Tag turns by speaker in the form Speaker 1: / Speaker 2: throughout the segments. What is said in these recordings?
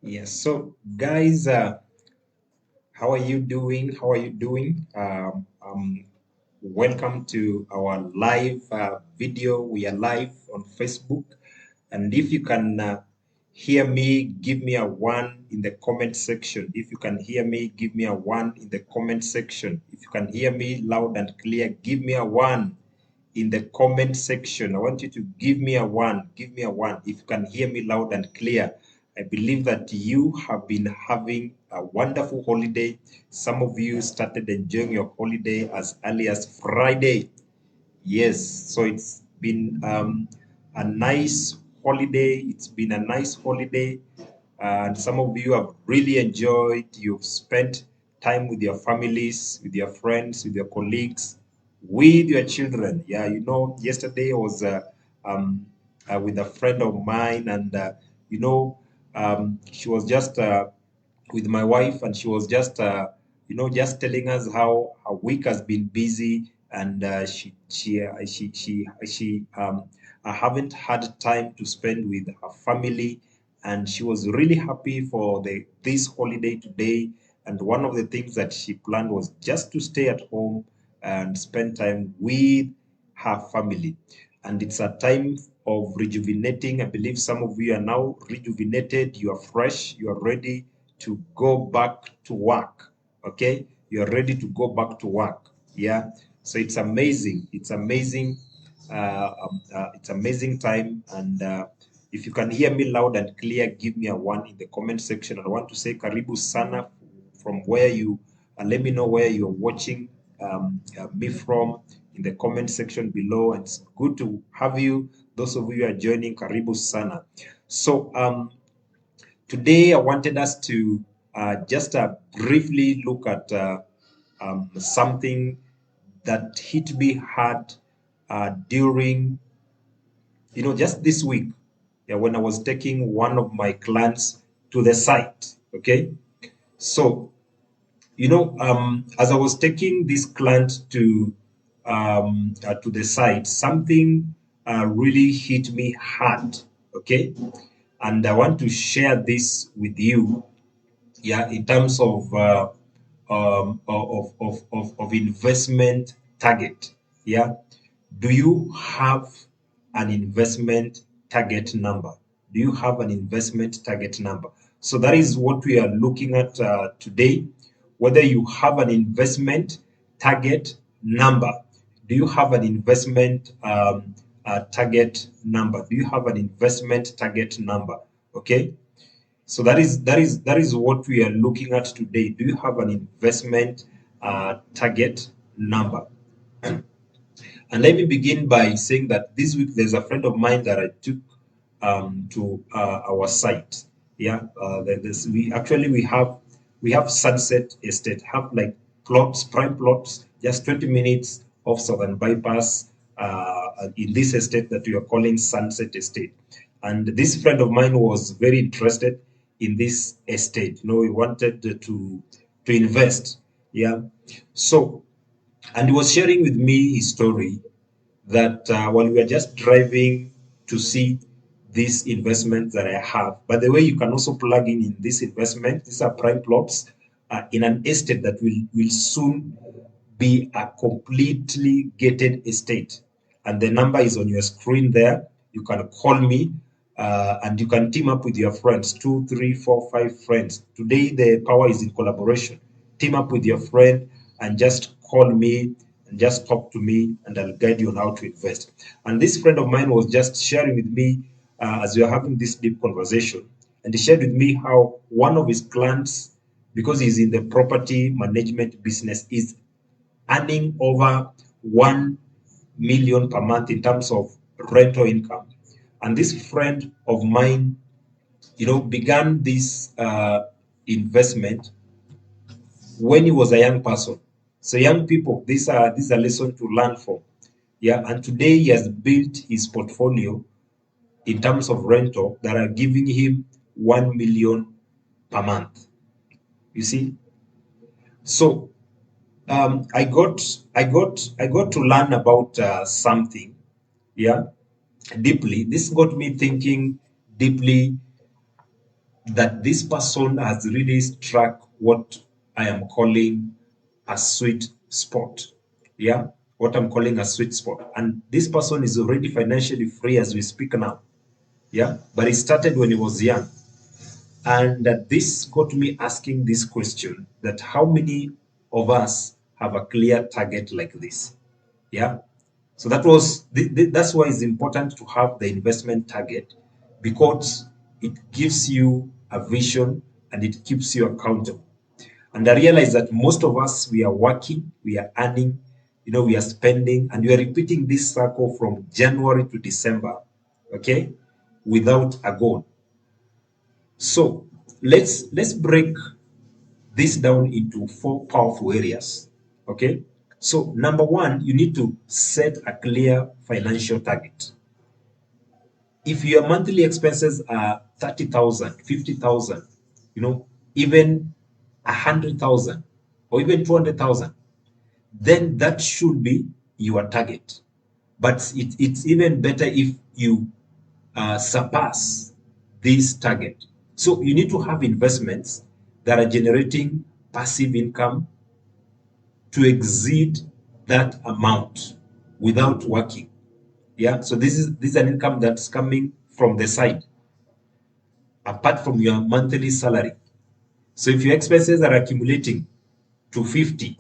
Speaker 1: Yes. So, guys, how are you doing? How are you doing? Welcome to our live video. We are live on Facebook, and if you can hear me, give me a one in the comment section. If you can hear me, give me a one in the comment section. If you can hear me loud and clear, give me a one in the comment section. I want you to give me a one. Give me a one if you can hear me loud and clear. I believe that you have been having a wonderful holiday. Some of you started enjoying your holiday as early as Friday. Yes, so it's been a nice holiday. It's been a nice holiday. And some of you have really enjoyed. You've spent time with your families, with your friends, with your colleagues, with your children. Yeah, yesterday was with a friend of mine, and she was just with my wife, and she was just just telling us how her week has been busy, and she haven't had time to spend with her family, and she was really happy for this holiday today. And one of the things that she planned was just to stay at home and spend time with her family. And it's a time of rejuvenating. I believe some of you are now rejuvenated, you are fresh, you are ready to go back to work. Okay, you are ready to go back to work. Yeah, so it's amazing. It's amazing. It's amazing time. And if you can hear me loud and clear, give me a one in the comment section. I want to say karibu sana from where you let me know where you're watching me from in the comment section below. And it's good to have you. Those of you who are joining, karibu sana. So today I wanted us to just briefly look at something that hit me hard during, just this week, yeah, when I was taking one of my clients to the site. Okay, so as I was taking this client to the site, something really hit me hard. Okay, and I want to share this with you. Yeah, in terms of investment target. Yeah, do you have an investment target number? Do you have an investment target number? So that is what we are looking at today. Whether you have an investment target number. Do you have an investment target number? Do you have an investment target number? Okay. So that is what we are looking at today. Do you have an investment target number? And let me begin by saying that this week there's a friend of mine that I took to our site. Yeah, we have Sunset Estate, have like plots, prime plots, just 20 minutes off Southern Bypass in this estate that we are calling Sunset Estate. And this friend of mine was very interested in this estate. He wanted to invest. Yeah, so and he was sharing with me his story that while we were just driving to see this investment that I have. By the way, you can also plug in this investment. These are prime plots in an estate that will soon be a completely gated estate. And the number is on your screen there. You can call me and you can team up with your friends, 2, 3, 4, 5 friends. Today, the power is in collaboration. Team up with your friend and just call me and just talk to me, and I'll guide you on how to invest. And this friend of mine was just sharing with me as we are having this deep conversation, and he shared with me how one of his clients, because he's in the property management business, is earning over 1 million per month in terms of rental income. And this friend of mine, began this investment when he was a young person. So young people, these are lessons to learn from. Yeah, and today he has built his portfolio in terms of rental that are giving him 1 million per month. You see, so I got to learn about something. Yeah, deeply. This got me thinking deeply that this person has really struck what I am calling a sweet spot. Yeah, what I'm calling a sweet spot. And this person is already financially free as we speak now. Yeah, but it started when he was young. And this got me asking this question, that how many of us have a clear target like this? Yeah. So that's why it's important to have the investment target, because it gives you a vision and it keeps you accountable. And I realize that most of us, we are working, we are earning, we are spending, and we are repeating this cycle from January to December, okay, without a goal. So let's break this down into four powerful areas. Okay. So number one, you need to set a clear financial target. If your monthly expenses are 30,000, 50,000, even 100,000 or even 200,000, then that should be your target. But it's even better if you surpass this target. So you need to have investments that are generating passive income to exceed that amount without working. Yeah. So this is an income that's coming from the side, apart from your monthly salary. So if your expenses are accumulating to 50,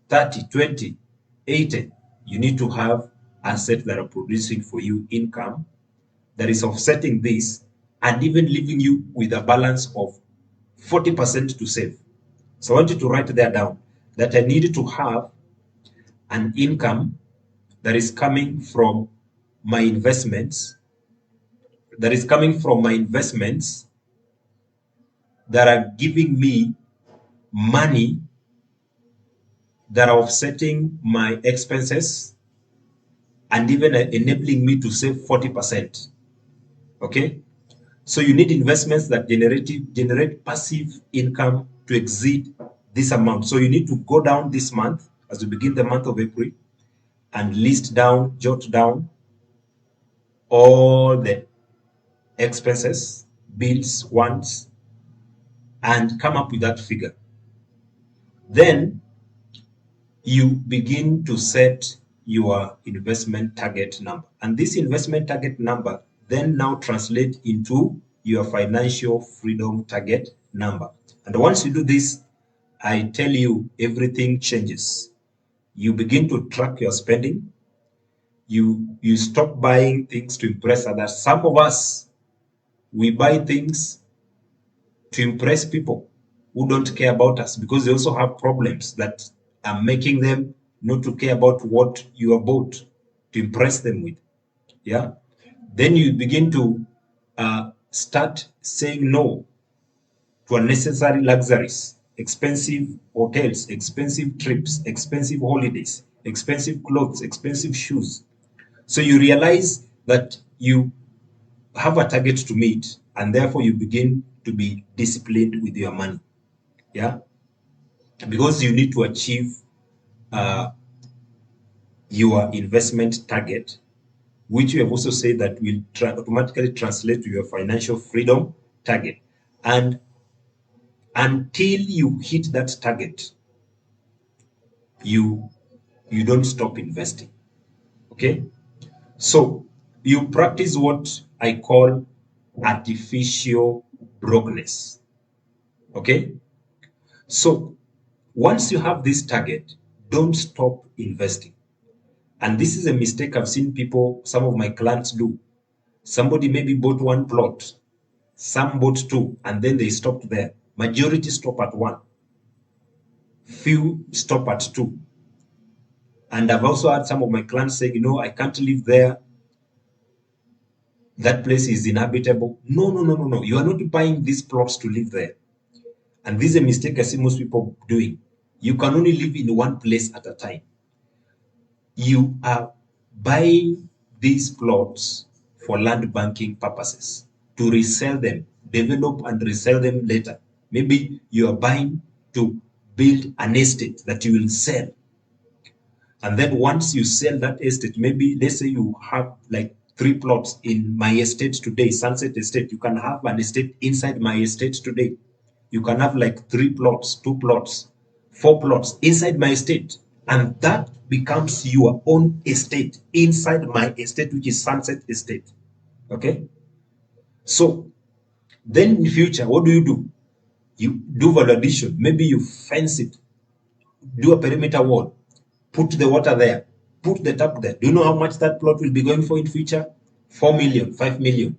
Speaker 1: 30, 20, 80, you need to have assets that are producing for you income that is offsetting this and even leaving you with a balance of 40% to save. So I want you to write there down that I need to have an income that is coming from my investments, that are giving me money that are offsetting my expenses and even enabling me to save 40%. Okay. So you need investments that generate passive income to exceed this amount. So you need to go down this month as we begin the month of April and jot down all the expenses, bills, wants, and come up with that figure. Then you begin to set your investment target number. And this investment target number then now translate into your financial freedom target number. And once you do this, I tell you, everything changes. You begin to track your spending. You stop buying things to impress others. Some of us, we buy things to impress people who don't care about us, because they also have problems that are making them not to care about what you are bought to impress them with. Yeah. Then you begin to start saying no to unnecessary luxuries, expensive hotels, expensive trips, expensive holidays, expensive clothes, expensive shoes. So you realize that you have a target to meet, and therefore you begin to be disciplined with your money. Yeah. Because you need to achieve uh, your investment target, which you have also said that will automatically translate to your financial freedom target. And until you hit that target, you you don't stop investing. Okay. So you practice what I call artificial brokenness. Okay. So once you have this target, don't stop investing. And this is a mistake I've seen some of my clients do. Somebody maybe bought one plot, some bought two, and then they stopped there. Majority stop at one, few stop at two. And I've also had some of my clients say, I can't live there. That place is inhabitable. No, no, no, no, no. You are not buying these plots to live there. And this is a mistake I see most people doing. You can only live in one place at a time. You are buying these plots for land banking purposes, to resell them, develop and resell them later. Maybe you are buying to build an estate that you will sell. And then once you sell that estate, maybe let's say you have like 3 plots in my estate today, Sunset Estate. You can have an estate inside my estate today. You can have like 3 plots, 2 plots, 4 plots inside my estate. And that becomes your own estate inside my estate, which is Sunset Estate. Okay? So then in the future, what do? You do value addition. Maybe you fence it, do a perimeter wall, put the water there, put the tap there. Do you know how much that plot will be going for in future? 4 million, 5 million,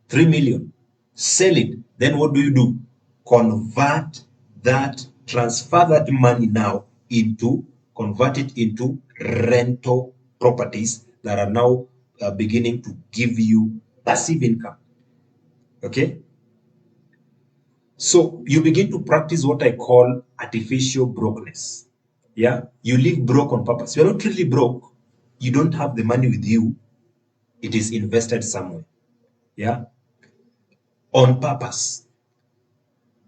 Speaker 1: 3 million. Sell it. Then what do? Convert that, transfer that money now into, convert it into rental properties that are now beginning to give you passive income. Okay? So you begin to practice what I call artificial brokenness. Yeah, you live broke on purpose. You're not really broke. You don't have the money with you. It is invested somewhere. Yeah, on purpose.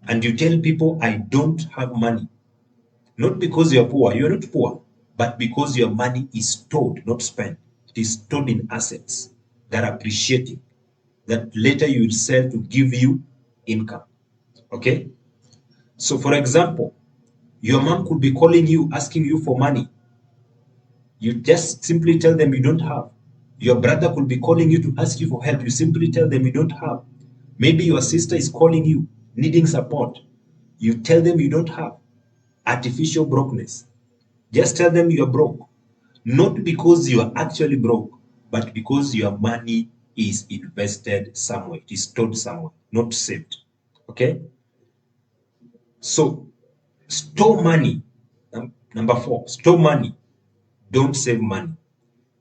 Speaker 1: And you tell people, I don't have money. Not because you're poor. You're not poor. But because your money is stored, not spent. It is stored in assets that are appreciating, that later you will sell to give you income. Okay? So for example, your mom could be calling you, asking you for money. You just simply tell them you don't have. Your brother could be calling you to ask you for help. You simply tell them you don't have. Maybe your sister is calling you, needing support. You tell them you don't have. Artificial brokenness. Just tell them you're broke. Not because you are actually broke, but because your money is invested somewhere. It is stored somewhere, not saved. Okay? So, store money. Number 4, store money. Don't save money.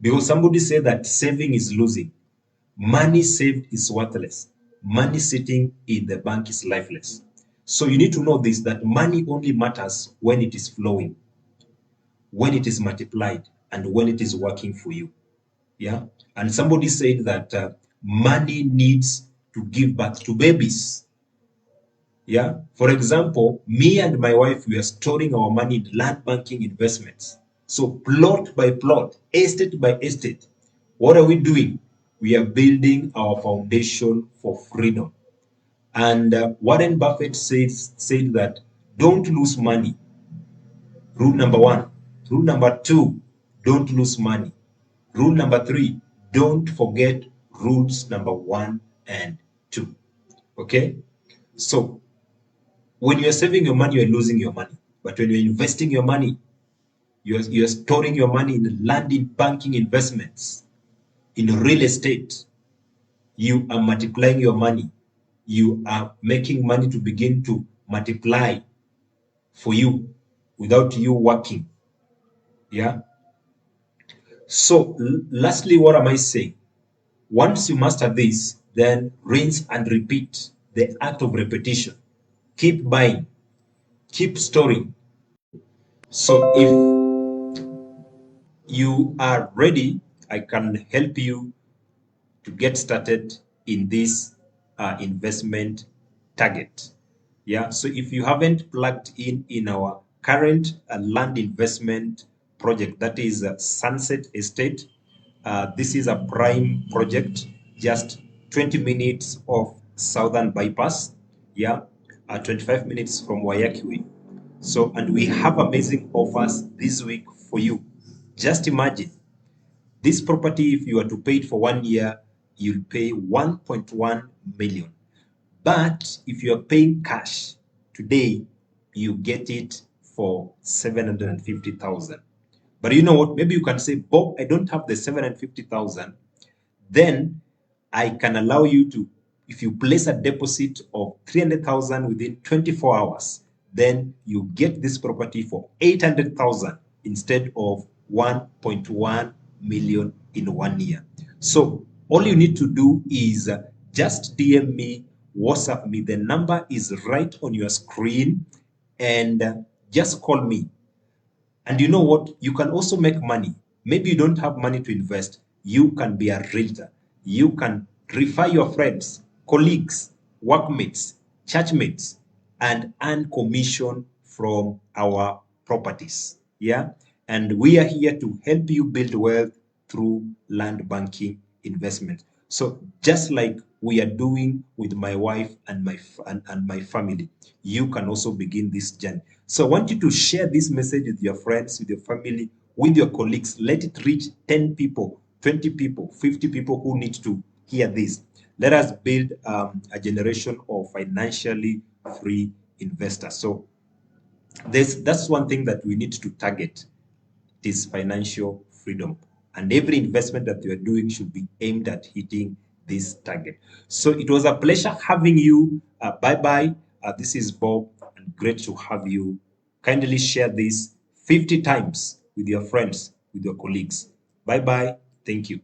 Speaker 1: Because somebody said that saving is losing. Money saved is worthless. Money sitting in the bank is lifeless. So you need to know this, that money only matters when it is flowing, when it is multiplied, and when it is working for you. Yeah. And somebody said that money needs to give birth to babies. Yeah. For example, me and my wife, we are storing our money in land banking investments. So plot by plot, estate by estate, what are we doing? We are building our foundation for freedom. And Warren Buffett said that don't lose money. Rule number 1. Rule number 2, don't lose money. Rule number 3, don't forget rules number 1 and 2. Okay? So when you're saving your money, you're losing your money. But when you're investing your money, you're storing your money in land, in banking investments, in real estate, you are multiplying your money. You are making money to begin to multiply for you without you working. Yeah. So lastly, what am I saying? Once you master this, then rinse and repeat, the act of repetition. Keep buying, keep storing. So if you are ready, I can help you to get started in this investment target. Yeah, so if you haven't plugged in our current land investment project, that is Sunset Estate, this is a prime project, just 20 minutes of Southern Bypass, yeah, 25 minutes from Wayakiwe. So, and we have amazing offers this week for you. Just imagine, this property, if you are to pay it for 1 year, you'll pay 1.1 million. But if you are paying cash today, you get it for 750,000. But you know what? Maybe you can say, Bob, I don't have the 750,000. Then I can allow you to, if you place a deposit of 300,000 within 24 hours, then you get this property for 800,000 instead of 1.1 million in 1 year. So all you need to do is just DM me, WhatsApp me. The number is right on your screen, and just call me. And you know what? You can also make money. Maybe you don't have money to invest. You can be a realtor. You can refer your friends, colleagues, workmates, churchmates, and earn commission from our properties. Yeah. And we are here to help you build wealth through land banking investment. So just like we are doing with my wife and my family, you can also begin this journey. So I want you to share this message with your friends, with your family, with your colleagues. Let it reach 10 people, 20 people, 50 people who need to hear this. Let us build a generation of financially free investors. So that's one thing that we need to target, is financial freedom. And every investment that you are doing should be aimed at hitting this target. So it was a pleasure having you. Bye-bye. This is Bob, and great to have you. Kindly share this 50 times with your friends, with your colleagues. Bye-bye. Thank you.